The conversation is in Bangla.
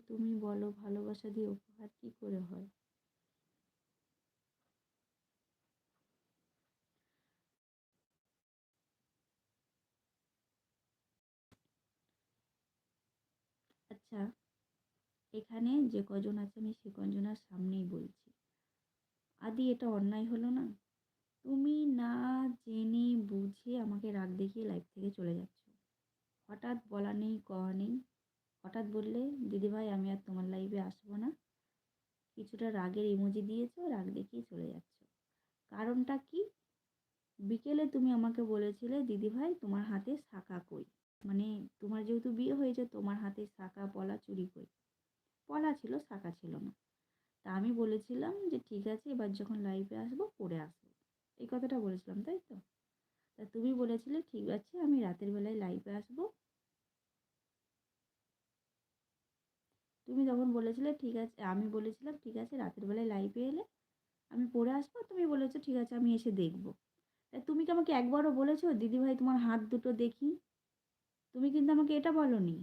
তুমি বলো ভালোবাসা দিয়ে উপহার কি করে হয়? আচ্ছা, এখানে যে কজন আছে আমি সে কজনের সামনেই বলছি, আদি এটা অন্যায় হলো না? তুমি না জেনে বুঝে আমাকে রাগ দেখিয়ে লাইফ থেকে চলে যাচ্ছ। হঠাৎ বলা নেই কওয়া নেই, হঠাৎ বললে দিদিভাই আমি আর তোমার লাইফে আসবো না, কিছুটা রাগের ইমোজি দিয়েছো, রাগ দেখিয়ে চলে যাচ্ছ। কারণটা কি? বিকেলে তুমি আমাকে বলেছিলে দিদিভাই তোমার হাতে শাঁখা কই, মানে তোমার যেহেতু বিয়ে হয়েছে তোমার হাতে শাঁখা পলা চুড়ি কই। পলা ছিল, শাঁখা ছিল না। তা আমি বলেছিলাম যে ঠিক আছে এবার যখন লাইভে আসবো পরে আসবো, এই কথাটা বলেছিলাম তাই তো? তা তুমি বলেছিলে ঠিক আছে আমি রাতের বেলায় লাইভে আসবো। তুমি তখন বলেছিলে ঠিক আছে, আমি বলেছিলাম ঠিক আছে রাতের বেলায় লাইভে এলে আমি পরে আসবো, তুমি বলেছো ঠিক আছে আমি এসে দেখবো। তা তুমি কি আমাকে একবারও বলেছো দিদিভাই তোমার হাত দুটো দেখি? তুমি কিন্তু আমাকে এটা বলোনি।